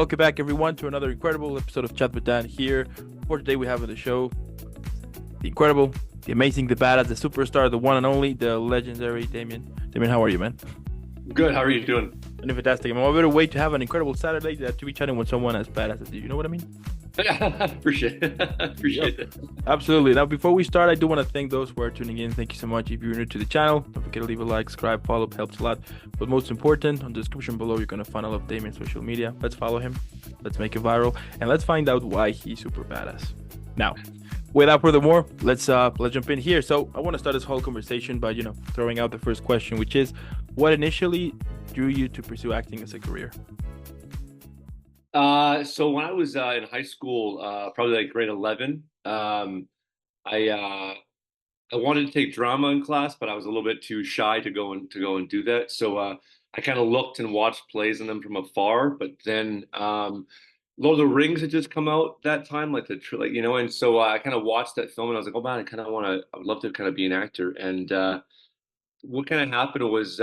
Welcome back, everyone, to another incredible episode of Chat with Dan here. For today, we have on the show the incredible, the amazing, the badass, the superstar, the one and only, the legendary Damian. Damian, how are you, man? Good. How are you doing? And fantastic. I'm a better way to have an incredible Saturday to be chatting with someone as badass as you. You know what I mean? Appreciate it. Yep. Appreciate it. Absolutely. Now, before we start, I do want to thank those who are tuning in. Thank you so much. If you're new to the channel, don't forget to leave a like, subscribe, follow. It helps a lot. But most important, on the description below, you're going to find all of Damian's social media. Let's follow him. Let's make it viral. And let's find out why he's super badass. Now, without further more, let's jump in here. So I want to start this whole conversation by, throwing out the first question, which is, what initially drew you to pursue acting as a career? So when I was in high school, probably like grade 11, I wanted to take drama in class, but I was a little bit too shy to go and do that. So I kind of looked and watched plays in them from afar. But then Lord of the Rings had just come out that time, and so I kind of watched that film and I was like, oh man, I would love to kind of be an actor. And what kind of happened was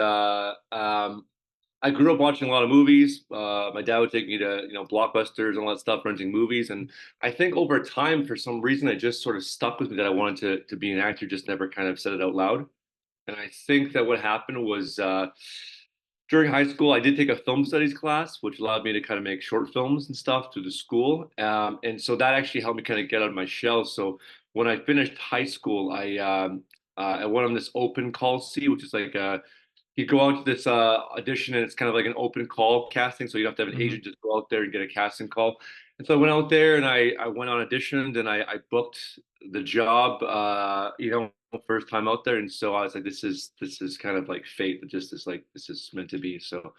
I grew up watching a lot of movies. My dad would take me to, blockbusters and all that stuff, renting movies. And I think over time, for some reason, it just sort of stuck with me that I wanted to be an actor, just never kind of said it out loud. And I think that what happened was during high school, I did take a film studies class, which allowed me to kind of make short films and stuff through the school. And so that actually helped me kind of get out of my shell. So when I finished high school, I went on this open call C, which is like you go out to this audition and it's kind of like an open call casting. So you don't have to have an Mm-hmm. agent, just go out there and get a casting call. And so I went out there and I went on auditioned and I booked the job, first time out there. And so I was like, this is kind of like fate that just is like, this is meant to be. So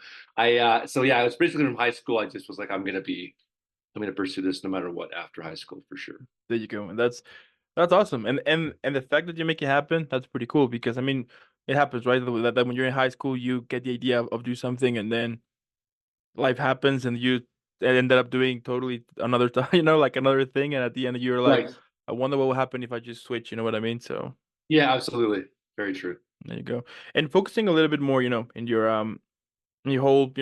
so yeah, it was basically from high school. I just was like, I'm going to pursue this no matter what after high school for sure. There you go. And that's awesome. And the fact that you make it happen, that's pretty cool because I mean, it happens, right? That when you're in high school, you get the idea of do something and then life happens and you ended up doing totally another time, like another thing. And at the end, you're like, Right. I wonder what will happen if I just switch. You know what I mean? So Yeah, absolutely. Very true. there you go. And focusing a little bit more, in your whole,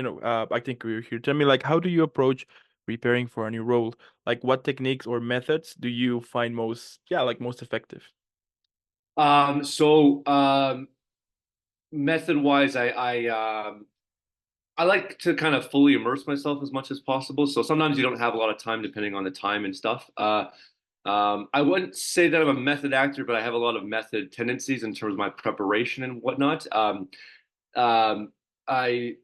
acting career here, tell me like, how do you approach preparing for a new role? Like, what techniques or methods do you find most effective? So method wise, I like to kind of fully immerse myself as much as possible. So sometimes you don't have a lot of time depending on the time and stuff. I wouldn't say that I'm a method actor, but I have a lot of method tendencies in terms of my preparation and whatnot. Um, I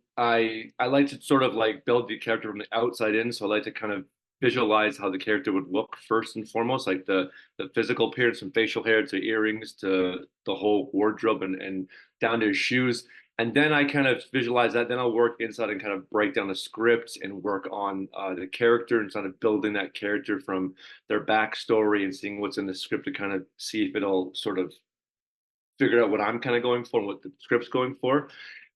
like to sort of like build the character from the outside in. So I like to kind of visualize how the character would look first and foremost, like the physical appearance from facial hair to earrings to the whole wardrobe and down to his shoes. And then I kind of visualize that. Then I'll work inside and kind of break down the script and work on the character and sort of building that character from their backstory and seeing what's in the script to kind of see if it'll sort of figure out what I'm kind of going for and what the script's going for.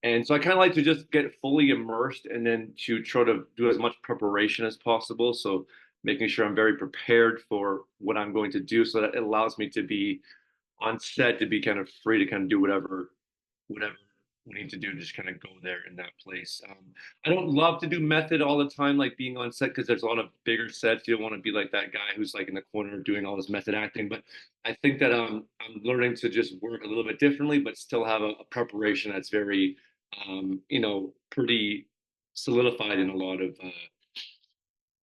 And so I kind of like to just get fully immersed and then to try to do as much preparation as possible. So making sure I'm very prepared for what I'm going to do so that it allows me to be on set to be kind of free to kind of do whatever we need to do, just kind of go there in that place. I don't love to do method all the time, like being on set, because there's a lot of bigger sets. You don't want to be like that guy who's like in the corner doing all this method acting. But I think that I'm learning to just work a little bit differently, but still have a preparation that's very, pretty solidified in a lot of,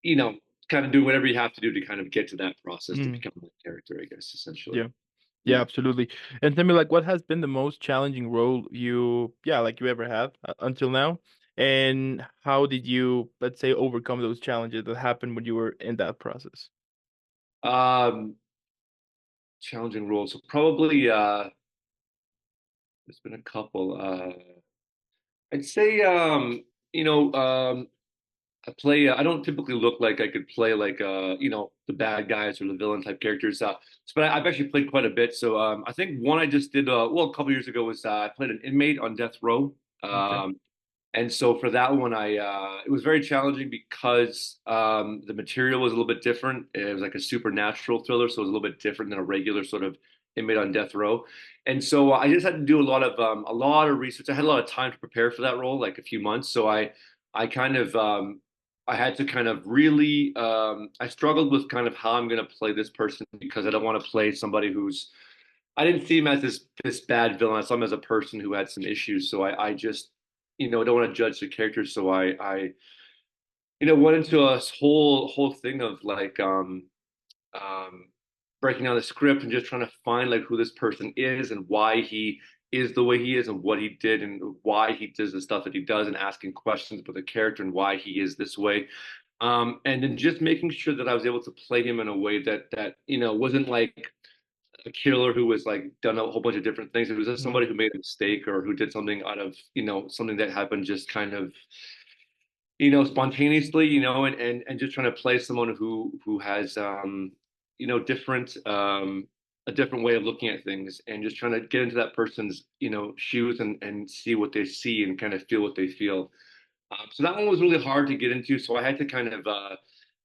you know, kind of do whatever you have to do to kind of get to that process to Mm, become that character, I guess, essentially. yeah. Yeah, Yeah. absolutely. And tell me, like, what has been the most challenging role you ever had until now? And how did you, let's say, overcome those challenges that happened when you were in that process? Um, Challenging roles. So probably there's been a couple. I'd say you know, I don't typically look like I could play like the bad guys or the villain type characters. But I've actually played quite a bit. So I think one I just did a couple years ago was I played an inmate on death row. Okay. And so for that one, it was very challenging because the material was a little bit different. It was like a supernatural thriller, so it was a little bit different than a regular sort of inmate on death row. And so I just had to do a lot of research. I had a lot of time to prepare for that role, like a few months. So I kind of I had to kind of really I struggled with kind of how I'm going to play this person because I don't want to play somebody who's I didn't see him as this bad villain. I saw him as a person who had some issues. So I just don't want to judge the character. So I went into a whole thing of like um breaking down the script and just trying to find like who this person is and why he is the way he is and what he did and why he does the stuff that he does and asking questions about the character and why he is this way. And then just making sure that I was able to play him in a way that wasn't like a killer who was like done a whole bunch of different things. It was just Mhm. somebody who made a mistake or who did something out of something that happened just kind of spontaneously, and just trying to play someone who has different a different way of looking at things and just trying to get into that person's shoes and see what they see and kind of feel what they feel. So that one was really hard to get into. So I had to kind of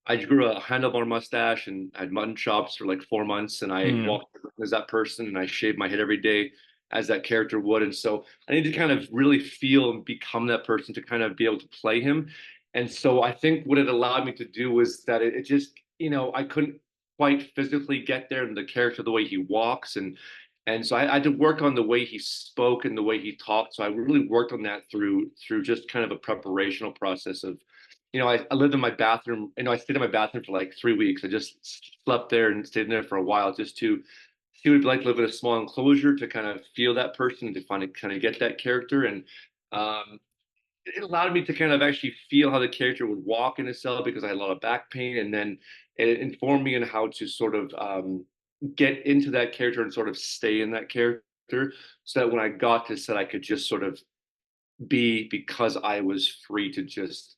I grew a handlebar mustache and I had mutton chops for like 4 months, and I Mm. walked around as that person, and I shaved my head every day as that character would. And so I need to kind of really feel and become that person to kind of be able to play him. And so I think what it allowed me to do was that it just, I couldn't quite physically get there in the character, the way he walks, and so I had to work on the way he spoke and the way he talked. So I really worked on that through just kind of a preparational process of, I lived in my bathroom. I stayed in my bathroom for like 3 weeks. I just slept there and stayed in there for a while just to see what it'd be like to live in a small enclosure, to kind of feel that person, to find kind of get that character. And um, it allowed me to kind of actually feel how the character would walk in a cell because I had a lot of back pain, and then it informed me on how to sort of get into that character and sort of stay in that character, so that when I got to set, I could just sort of be, because I was free to just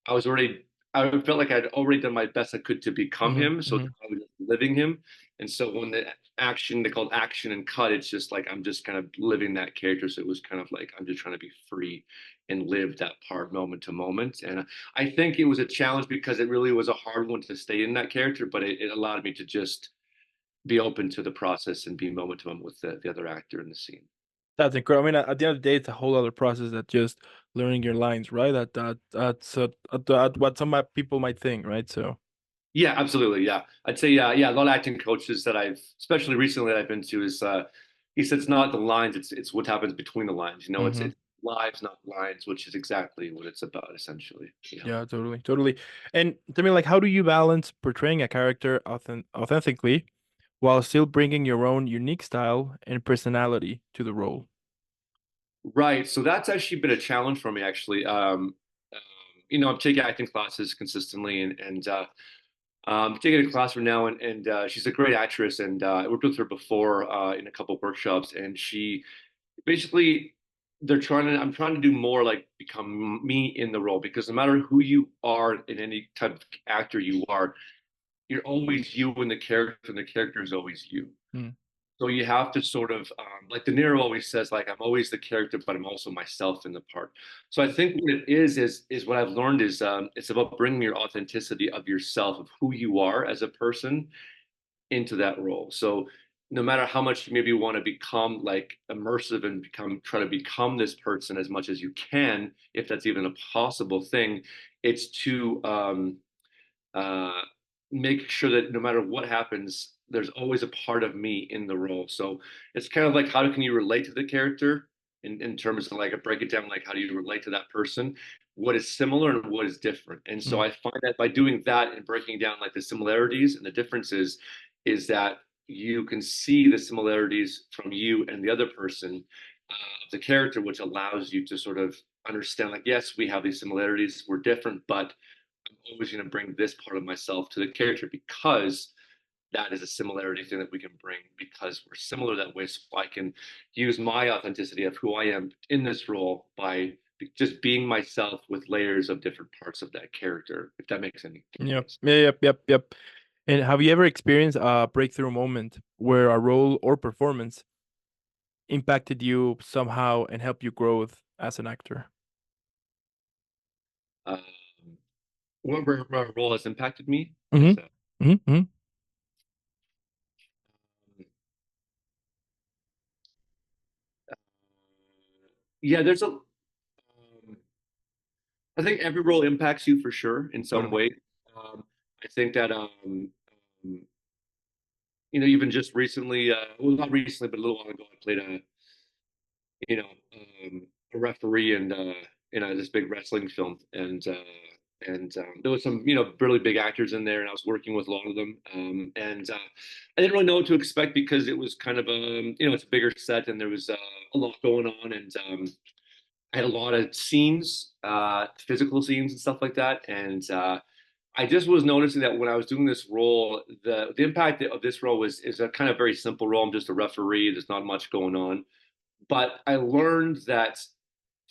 I was already I felt like I'd already done my best I could to become Mhm. him, so Mhm. I was just living him. And so when they called action and cut, it's just like I'm just kind of living that character. So it was kind of like I'm just trying to be free and live that part moment to moment. And I think it was a challenge because it really was a hard one to stay in that character, but it allowed me to just be open to the process and be moment to moment with the other actor in the scene. That's incredible. I mean, at the end of the day, it's a whole other process that just learning your lines, right? That's what some people might think, right? So. Yeah, absolutely. Yeah. I'd say, yeah, a lot of acting coaches that especially recently that I've been to is, he said it's not the lines, it's what happens between the lines. It's Mhm. lives, not lines, which is exactly what it's about, essentially. Yeah. Yeah, totally, totally. And tell me, like, how do you balance portraying a character authentically while still bringing your own unique style and personality to the role? Right. So that's actually been a challenge for me, actually. I'm taking acting classes consistently, and taking a class from now, and she's a great actress, and I worked with her before in a couple of workshops, and she basically I'm trying to do more like become me in the role, because no matter who you are in any type of actor you are, you're always you in the character, and the character is always you. Mm. So you have to sort of like De Niro always says, like, I'm always the character, but I'm also myself in the part. So I think what it is what I've learned is it's about bringing your authenticity of yourself, of who you are as a person, into that role. So no matter how much you maybe want to become like immersive and try to become this person as much as you can, if that's even a possible thing, it's to uh, make sure that no matter what happens, there's always a part of me in the role. So it's kind of like, how can you relate to the character in terms of like, a break it down, like how do you relate to that person? What is similar and what is different? And so Mm. I find that by doing that and breaking down like the similarities and the differences, is that you can see the similarities from you and the other person of the character, which allows you to sort of understand, like, yes, we have these similarities, we're different, but I'm always going to bring this part of myself to the character, because that is a similarity thing that we can bring, because we're similar that way. So I can use my authenticity of who I am in this role by just being myself with layers of different parts of that character, if that makes Yep. any sense. Yeah, yep, yep, yep. And have you ever experienced a breakthrough moment where a role or performance impacted you somehow and helped you grow as an actor? Um, what role has impacted me? What is Mm-hmm. that? Mm-hmm. Mm-hmm. Yeah, there's a. I think every role impacts you for sure in some Totally. way. I think that even just recently, well, not recently, but a little while ago, I played you know, a referee in this big wrestling film, and there was some really big actors in there, and I was working with a lot of them, and I didn't really know what to expect because it was kind of it's a bigger set, and there was a lot going on, and I had a lot of scenes, physical scenes and stuff like that, and I just was noticing that when I was doing this role, the impact of this role is a kind of very simple role. I'm just a referee. There's not much going on, but I learned that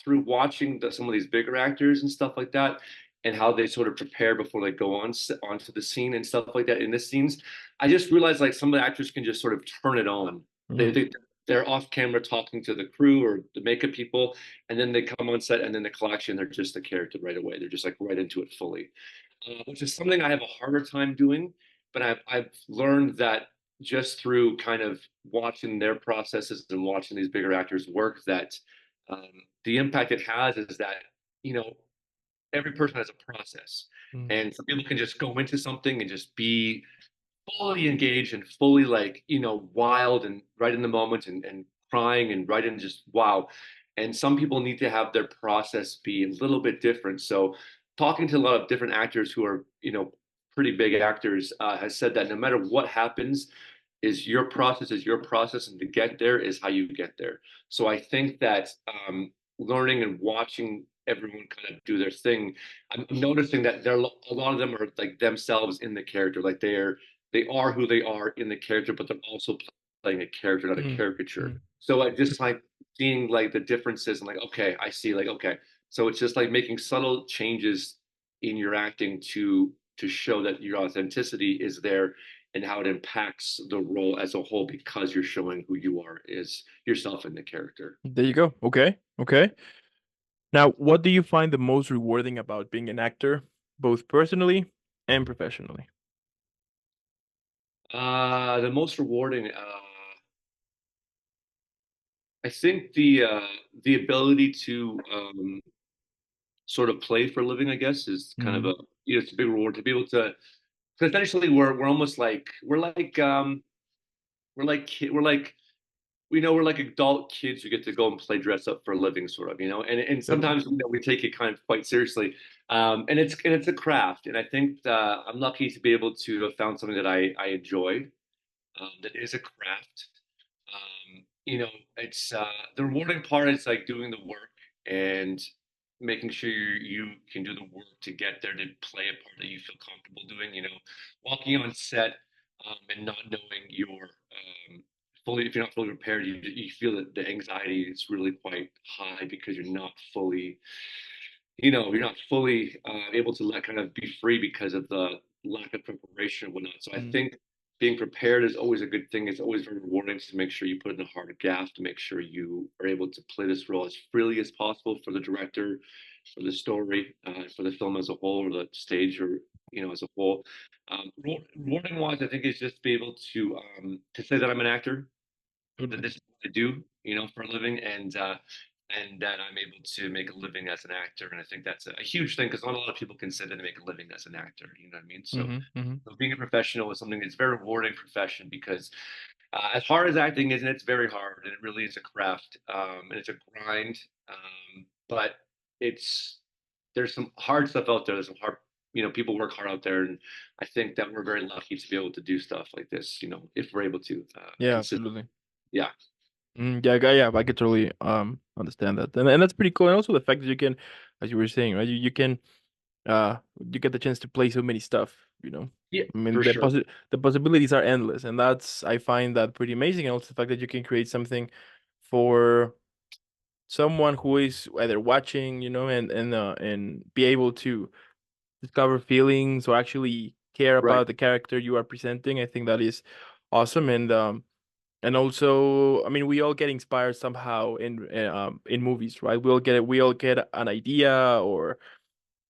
through watching some of these bigger actors and stuff like that, and how they sort of prepare before they go onto the scene and stuff like that in the scenes, I just realized like some of the actors can just sort of turn it on. They, Mm. they they're off camera talking to the crew or the makeup people, and then they come on set, and then the collection, they're just the character right away. They're just like right into it fully, which is something I have a harder time doing. But I've learned that just through kind of watching their processes and watching these bigger actors work, that um, the impact it has is that you know every person has a process, Mm. and some people can just go into something and just be fully engaged and fully like wild and right in the moment and crying and right in just wow. And some people need to have their process be a little bit different. So talking to a lot of different actors who are pretty big actors has said that no matter what happens, is your process, and to get there is how you get there. So I think that learning and watching everyone kind of do their thing, I'm noticing that there a lot of them are like themselves in the character, like they are who they are in the character, but they're also playing a character, not a Mm. caricature. Mm. So I just like seeing like the differences and like, okay, I see, like, okay. So it's just like making subtle changes in your acting to show that your authenticity is there and how it impacts the role as a whole because you're showing who you are is yourself in the character. There you go. Okay. Okay. Now, what do you find the most rewarding about being an actor, both personally and professionally? The most rewarding, I think the ability to sort of play for a living, I guess, is kind of Mm. it's a big reward to be able to. Because essentially, we're almost like we're like we're like adult kids who get to go and play dress up for a living, sort of, and Totally. sometimes we take it kind of quite seriously, and it's a craft, and I think I'm lucky to be able to have found something that I enjoy, that is a craft. It's the rewarding part is like doing the work and making sure you can do the work to get there to play a part that you feel comfortable doing. Walking on set and not knowing fully, if you're not fully prepared, you feel that the anxiety is really quite high because you're not fully able to let kind of be free because of the lack of preparation and whatnot. So I Mm. think being prepared is always a good thing. It's always very rewarding to make sure you put in a hard gaff to make sure you are able to play this role as freely as possible for the director, for the story, for the film as a whole, or the stage, or as a whole. Rewarding wise, I think is just be able to say that I'm an actor, that Totally. this is what I do, for a living, and that I'm able to make a living as an actor. And I think that's a huge thing because not a lot of people can say that they make a living as an actor. You know what I mean? So, Hmm. Hmm. so being a professional is something that's very rewarding profession because as hard as acting is, and it's very hard, and it really is a craft, and it's a grind. But it's there's some hard stuff out there. There's some hard, people work hard out there, and I think that we're very lucky to be able to do stuff like this. If we're able to Yeah, consist. absolutely. Yeah. Mm, yeah, yeah, I could totally understand that, and that's pretty cool. And also the fact that you can, as you were saying, right, you can you get the chance to play so many stuff. You know, Yeah, I mean for sure. the possibilities are endless, and that's I find that pretty amazing. And also the fact that you can create something for someone who is either watching, and be able to discover feelings or actually care Right. about the character you are presenting. I think that is awesome, and also, I mean, we all get inspired somehow in movies, right? We all get an idea, or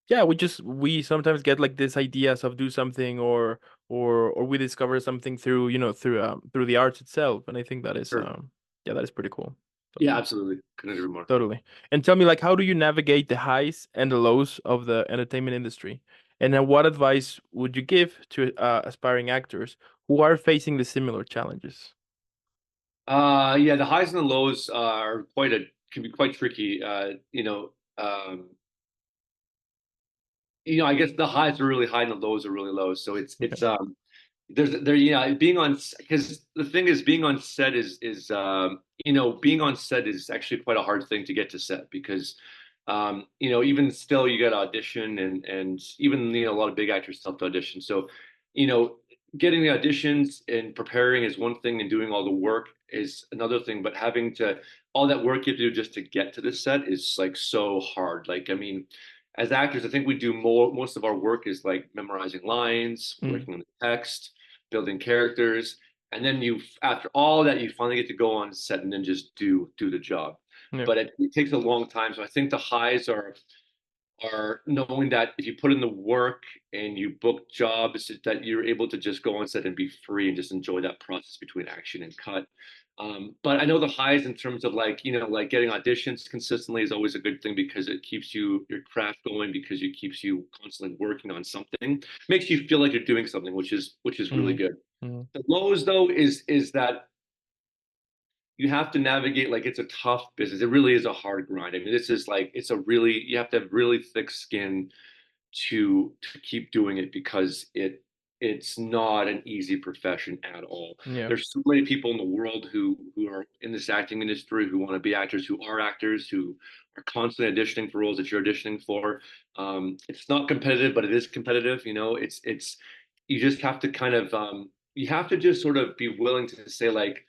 yeah, we sometimes get like these ideas of do something, or we discover something through through the arts itself, and I think that is Sure. yeah, that is pretty cool. Yeah, absolutely. Couldn't agree more. Totally. And tell me, like, how do you navigate the highs and the lows of the entertainment industry? And then what advice would you give to aspiring actors who are facing the similar challenges? Yeah, the highs and the lows are can be quite tricky. I guess the highs are really high and the lows are really low. So Okay. yeah, being on, because the thing is, being on set being on set is actually quite a hard thing to get to set because even still you got to audition, and even a lot of big actors still have to audition. So you know getting the auditions and preparing is one thing, and doing all the work is another thing, but having to all that work you have to do just to get to the set is like so hard. Like, I mean, as actors, I think we do most of our work is like memorizing lines, Mm, working on the text, building characters, and then after all that, you finally get to go on set and then just do the job. yeah. But it takes a long time. So I think the highs are knowing that if you put in the work and you book jobs, that you're able to just go on set and be free and just enjoy that process between action and cut. But I know the highs in terms of like, like getting auditions consistently is always a good thing because it keeps your craft going, because it keeps you constantly working on something, makes you feel like you're doing something, which is really Mm, good. mm, The lows though is that you have to navigate, like, it's a tough business. It really is a hard grind. I mean, this is like, you have to have really thick skin to keep doing it because it's not an easy profession at all. yeah. There's so many people in the world who are in this acting industry, who want to be actors, who are actors, who are constantly auditioning for roles that you're auditioning for. It's not competitive, but it is competitive. It's you just have to kind of you have to just sort of be willing to say, like,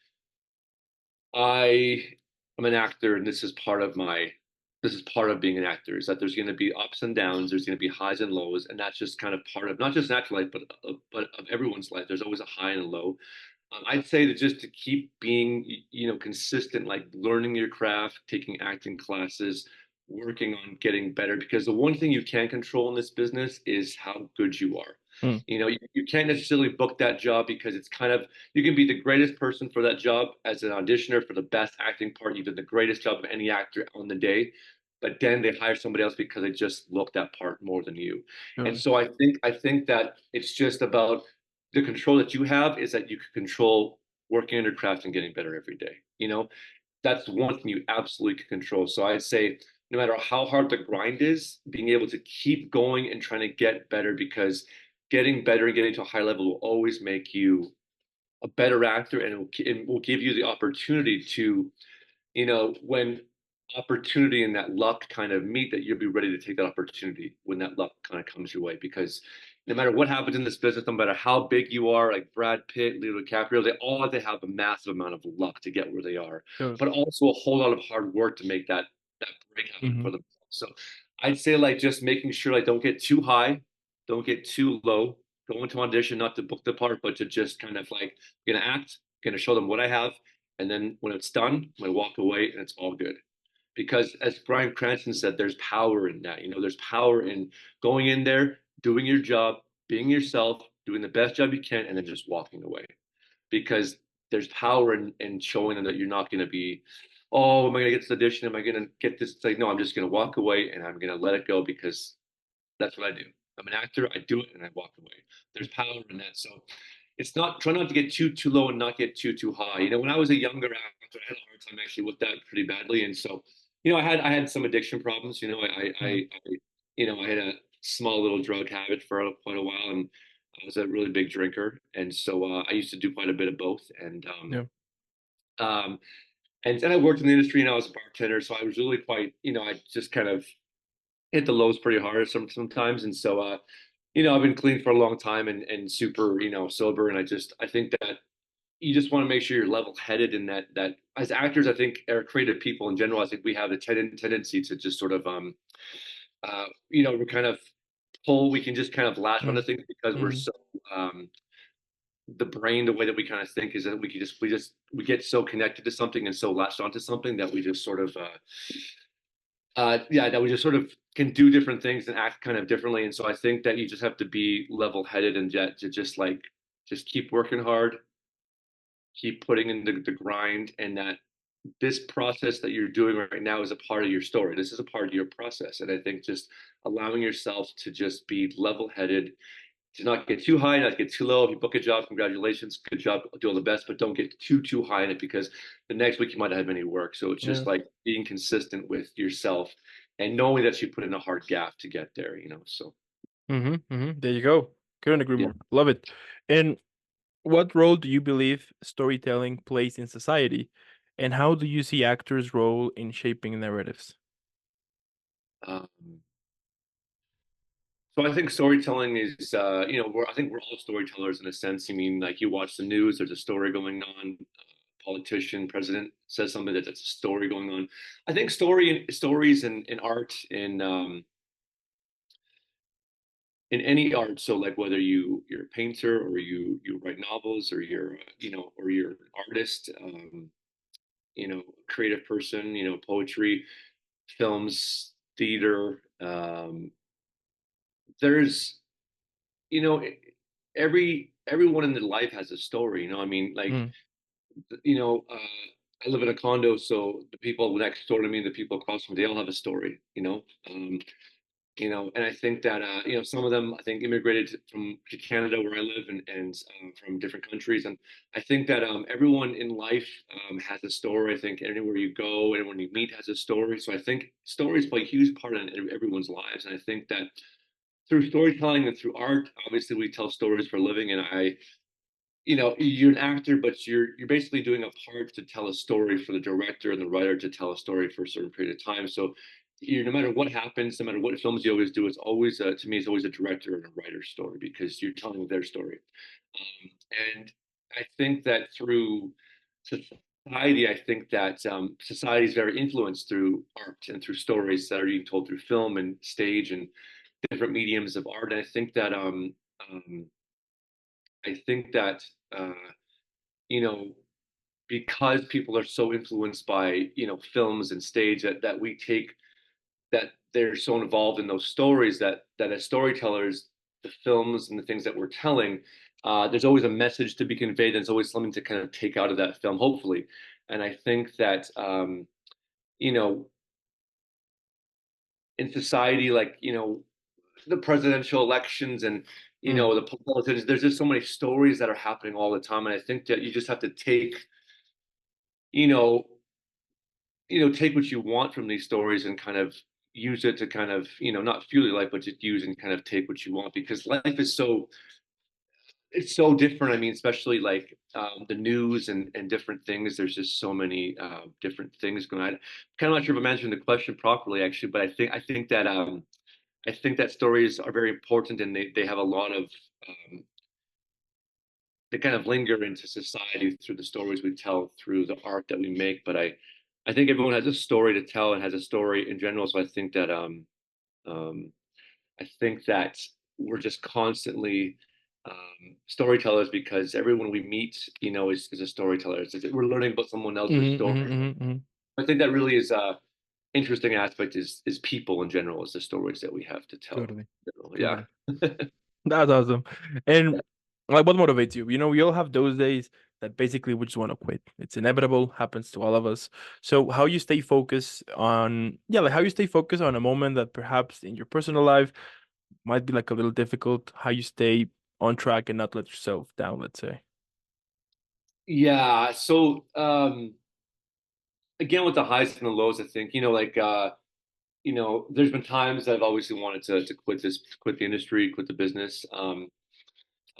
I am an actor, and this is part of being an actor, is that there's going to be ups and downs, there's going to be highs and lows, and that's just kind of part of not just an actor life, but of everyone's life. There's always a high and a low. I'd say that just to keep being, consistent, like learning your craft, taking acting classes, working on getting better, because the one thing you can control in this business is how good you are. Mm, You can't necessarily book that job because it's kind of, you can be the greatest person for that job as an auditioner for the best acting part. You did the greatest job of any actor on the day, but then they hire somebody else because they just look that part more than you. And totally. so I think that it's just about the control that you have, is that you can control working on your craft and getting better every day. That's one thing you absolutely can control. So I'd say no matter how hard the grind is, being able to keep going and trying to get better, because getting better and getting to a high level will always make you a better actor, and it will give you the opportunity to, when opportunity and that luck kind of meet, that you'll be ready to take that opportunity when that luck kind of comes your way. Because no matter what happens in this business, no matter how big you are, like Brad Pitt, Leo DiCaprio, they all have to have a massive amount of luck to get where they are, Totally. but also a whole lot of hard work to make that break happen Hmm. for them. So I'd say, like, just making sure, like, don't get too high, don't get too low. Go into audition not to book the part, but to just kind of like, I'm gonna act, I'm gonna show them what I have, and then when it's done, I walk away and it's all good. Because as Bryan Cranston said, there's power in that. There's power in going in there, doing your job, being yourself, doing the best job you can, and then just walking away. Because there's power in showing them that you're not going to be, oh, am I going to get this audition? Am I going to get this? It's like, no, I'm just going to walk away and I'm going to let it go, because that's what I do. I'm an actor. I do it and I walk away. There's power in that. So it's not, try not to get too low and not get too high. When I was a younger actor, I had a hard time actually with that pretty badly, and so I had some addiction problems. I had a small little drug habit for quite a while, and I was a really big drinker, and so I used to do quite a bit of both, Yeah. um, and then I worked in the industry and I was a bartender, so I was really quite, I just kind of hit the lows pretty hard sometimes, and so I've been clean for a long time, and super, sober, and I think that you just want to make sure you're level headed, in that as actors, I think, or creative people in general, I think we have the tendency to just sort of we're kind of we can just kind of latch onto Mm, things because we're mm, so um the brain, the way that we kind of think, is that we get so connected to something and so latched onto something that we just sort of yeah, that we just sort of can do different things and act kind of differently. And so I think that you just have to be level headed, and to just like, just keep working hard, keep putting in the grind, and that this process that you're doing right now is a part of your story. This is a part of your process. And I think just allowing yourself to just be level headed, to not get too high, not get too low. If you book a job, congratulations, good job, do all the best, but don't get too high in it because the next week you might not have any work. So it's Yeah. just like being consistent with yourself and knowing that you put in a hard gap to get there, you know. So There you go. Couldn't agree yeah. more. Love it. And what role do you believe storytelling plays in society? And how do you see actors' role in shaping narratives? Um, so I think storytelling is, I think we're all storytellers in a sense. I mean, like you watch the news, there's a story going on. Politician, president says something that's a story going on. I think stories in art in any art. So like whether you're a painter or you write novels or you're an artist, creative person, poetry, films, theater. There's you know everyone in their life has a story. I mean, like Mm, you know, I live in a condo, so the people next door to me, the people across from me, they all have a story. And I think that some of them I think immigrated from to Canada where I live and from different countries, and I think that everyone in life has a story. I think anywhere you go, anyone you meet has a story. So I think stories play a huge part in everyone's lives, and I think that through storytelling and through art, obviously we tell stories for a living, and you're an actor, but you're basically doing a part to tell a story for the director and the writer to tell a story for a certain period of time. So no matter what happens, no matter what films you always do, it's always to me, it's always a director and a writer's story because you're telling their story. And I think that through society, I think that society is very influenced through art and through stories that are being told through film and stage and different mediums of art. And um, I think that uh, you know because people are so influenced by films and stage that we take that they're so involved in those stories that as storytellers the films and the things that we're telling there's always a message to be conveyed. There's always something to kind of take out of that film, hopefully. And I think that you know in society, like the presidential elections and mm, the politicians, there's just so many stories that are happening all the time, and I think that you just have to take you know take what you want from these stories and kind of use it to kind of, not fuel your life, but just use and kind of take what you want because life is it's so different. I mean, especially like the news and different things. There's just so many different things going on. I'm kind of not sure if I'm answering the question properly, actually, but I think that stories are very important and they have a lot of um, they kind of linger into society through the stories we tell, through the art that we make. But I think everyone has a story to tell and has a story in general. So um, I think that we're just constantly storytellers because everyone we meet, is a storyteller. We're learning about someone else's story. mhm. I think that really is a interesting aspect is people in general, is the stories that we have to tell. Totally. Yeah. Totally. That's awesome. And like, what motivates you? We all have those days that basically we just want to quit. It's inevitable, happens to all of us. So how you stay focused on, yeah, like how you stay focused on a moment that perhaps in your personal life might be like a little difficult, how you stay on track and not let yourself down, let's say. Yeah. So again, with the highs and the lows, I think, there's been times that I've obviously wanted to quit the industry, quit the business.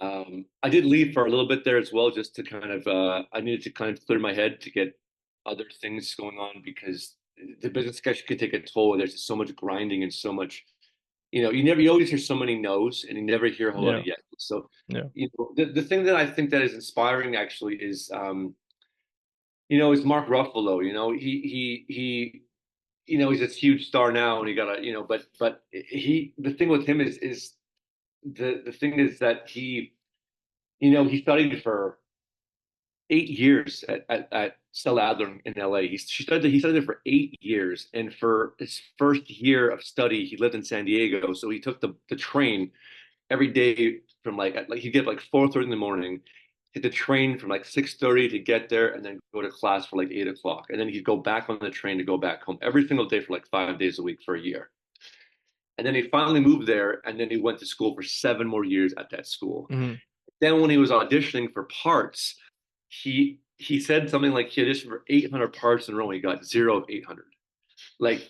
I did leave for a little bit there as well, just to kind of, I needed to kind of clear my head to get other things going on because the business actually can take a toll. There's just so much grinding and so much, you always hear so many no's and you never hear a whole lot Yeah. of yes. So, Yeah. the thing that I think that is inspiring actually is Mark Ruffalo. He's this huge star now, and he got a, but the thing with him is the thing is that he studied for 8 years at Stella Adler in LA. He studied there for 8 years, and for his first year of study, he lived in San Diego, so he took the train every day from like he'd get up like 4:30 in the morning. he had to train from like 6:30 to get there and then go to class for like 8 o'clock. And then he'd go back on the train to go back home every single day for like 5 days a week for a year. And then he finally moved there and then he went to school for 7 more years at that school. Mm-hmm. Then when he was auditioning for parts, he said something like he auditioned for 800 parts in a row. He got zero of 800. Like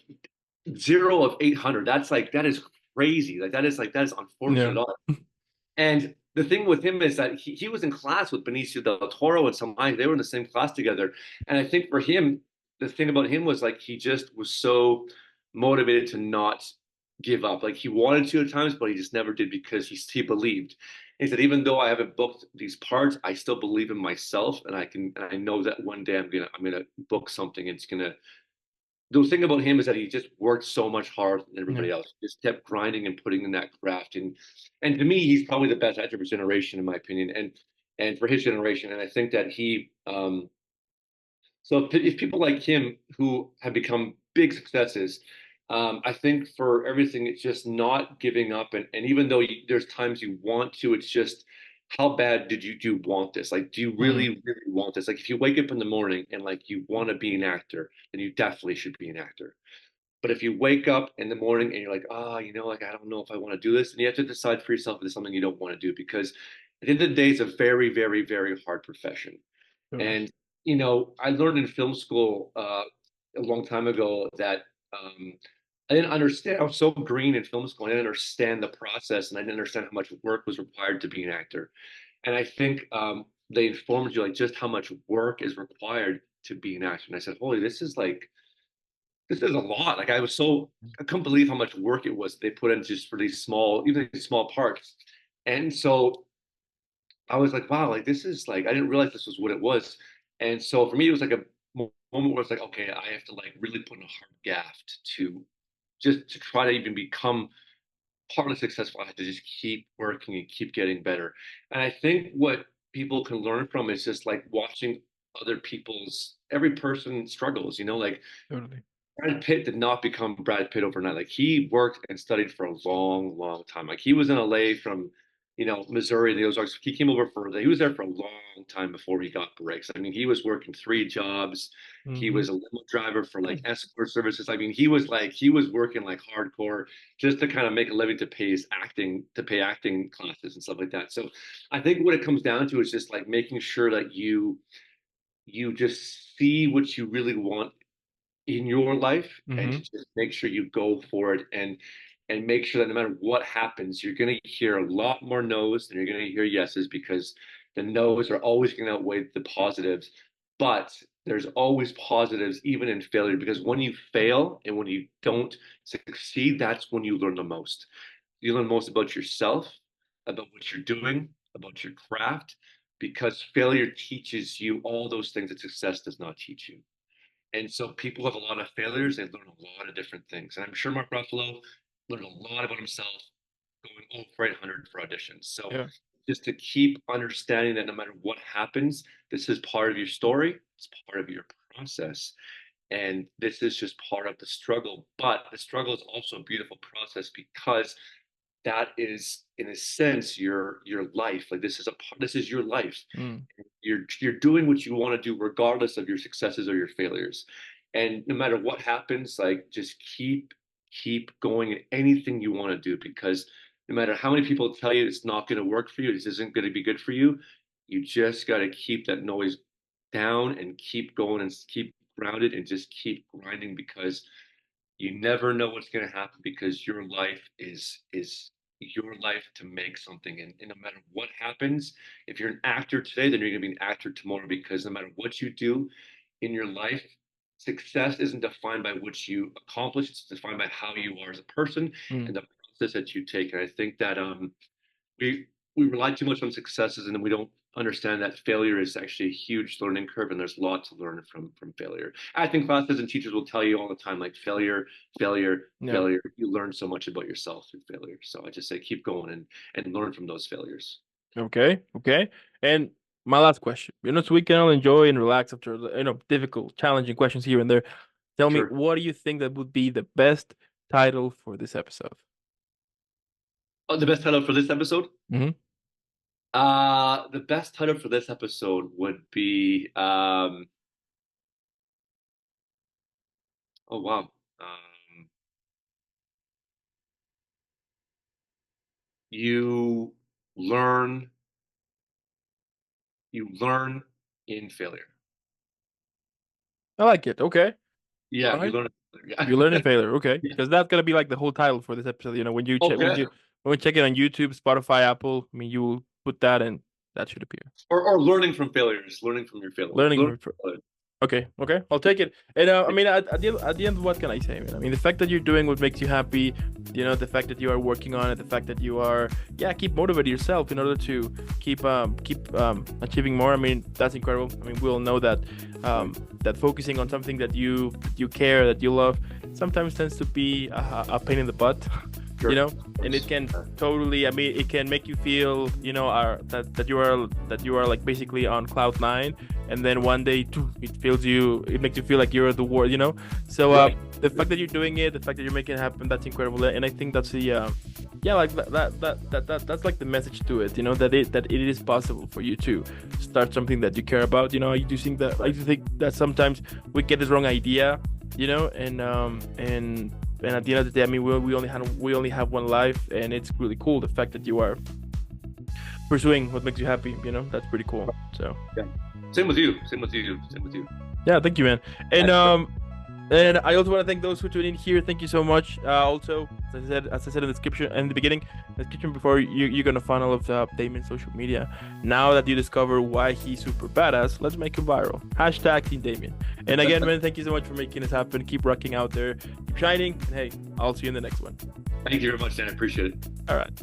zero of 800. That's like that is crazy. That is unfortunate Yeah. at all. And the thing with him is that he was in class with Benicio del Toro and some they were in the same class together. And I think for him, the thing about him was like he just was so motivated to not give up. Like he wanted to at times, but he just never did because he believed. And he said, even though I haven't booked these parts, I still believe in myself, and I know that one day I'm gonna book something. And it's gonna the thing about him is that he just worked so much harder than Yeah. everybody else. He just kept grinding and putting in that craft. And to me, he's probably the best actor of his generation, in my opinion, and for his generation. And I think that so if people like him who have become big successes, I think for everything, it's just not giving up. And even though there's times you want to, it's just how bad do you want this? Like, do you Mm-hmm. really want this? Like, if you wake up in the morning and like you want to be an actor, then you definitely should be an actor. But if you wake up in the morning and you're like, like I don't know if I want to do this, and you have to decide for yourself if it's something you don't want to do because at the end of the day, it's a very, very, very hard profession. Totally. And I learned in film school a long time ago that I didn't understand. I was so green in film school. I didn't understand the process, and I didn't understand how much work was required to be an actor. And I think they informed you like just how much work is required to be an actor. And I said, "Holy, this is a lot." Like I couldn't believe how much work it was they put in just for these even these small parts. And so I was like, wow, like this is like I didn't realize this was what it was. And so for me, it was like a moment where it's like, okay, I have to like really put in a hard graft to just to try to even become partly successful. I have to just keep working and keep getting better. And I think what people can learn from is just like watching other people's every person struggles, like Totally. Brad Pitt did not become Brad Pitt overnight. Like he worked and studied for a long, long time. Like he was in LA from, Missouri, the Ozarks. He was there for a long time before he got breaks. I mean, he was working 3 jobs. He Mm-hmm. was a limo driver for like escort services. I mean, he was working like hardcore just to kind of make a living to pay acting classes and stuff like that. So I think what it comes down to is just like making sure that you just see what you really want in your life and Mm-hmm. to just make sure you go for it and make sure that no matter what happens, you're going to hear a lot more no's than you're going to hear yeses because the no's are always going to outweigh the positives. But there's always positives even in failure because when you fail and when you don't succeed, that's when you learn the most. You learn most about yourself, about what you're doing, about your craft, because failure teaches you all those things that success does not teach you. And so people have a lot of failures. They learn a lot of different things. And I'm sure Mark Ruffalo learned a lot about himself going for 800 for auditions. So Yeah. just to keep understanding that no matter what happens, this is part of your story. It's part of your process. And this is just part of the struggle. But the struggle is also a beautiful process because that is in a sense your life. Like this is your life. Mm. You're doing what you want to do regardless of your successes or your failures. And no matter what happens, like just keep going in anything you want to do because no matter how many people tell you it's not going to work for you, this isn't going to be good for you, you just got to keep that noise down and keep going and keep grounded and just keep grinding because you never know what's going to happen because your life is your life to make something and no matter what happens, if you're an actor today, then you're going to be an actor tomorrow because no matter what you do in your life, success isn't defined by what you accomplish, it's defined by how you are as a person Mm. and the process that you take. And I think that we rely too much on successes and then we don't understand that failure is actually a huge learning curve and there's a lot to learn from failure. I think classes and teachers will tell you all the time like Yeah. failure. You learn so much about yourself through failure. So I just say keep going and learn from those failures. Okay. Okay. And my last question. So we can all enjoy and relax after difficult, challenging questions here and there. Tell me, Sure. what do you think that would be the best title for this episode? The best title for this episode? Hmm. The best title for this episode would be oh wow. Um, you learn you learn in failure. I like it. Okay. Yeah, All you right. learn in You failure. learn in failure. Okay. Yeah. Because that's gonna be like the whole title for this episode. When you check Okay. when you check it on YouTube, Spotify, Apple, I mean you will put that and that should appear. Or learning from failures, learning from your failures. Learning Learn from from failures. Okay, okay, I'll take it. And I mean, at the end, what can I say, man? I mean, the fact that you're doing what makes you happy, the fact that you are working on it, the fact that you are, yeah, keep motivating yourself in order to keep achieving more. I mean, that's incredible. I mean, we all know that that focusing on something that you care, that you love, sometimes tends to be a pain in the butt. Sure. And it can totally, I mean, it can make you feel, that you are like basically on cloud nine, and then one day it makes you feel like you're at the war. So Right. the fact that you're doing it, the fact that you're making it happen, that's incredible. And I think that's the yeah, like that's like the message to it, that it is possible for you to start something that you care about. I do think that sometimes we get this wrong idea, and at the end of the day, I mean, we only have one life, and it's really cool the fact that you are pursuing what makes you happy. That's pretty cool. So Yeah. Same with you. Same with you. Same with you. yeah, thank you, man. And Yeah. and I also want to thank those who tuned in here. Thank you so much. Also, as I said in the description in the beginning, the description before, you're gonna find all of Damian's social media. Now that you discover why he's super badass, let's make him viral. Hashtag Team Damian. And again, man, thank you so much for making this happen. Keep rocking out there. Keep shining. And hey, I'll see you in the next one. Thank you very much, Dan. I appreciate it. All right.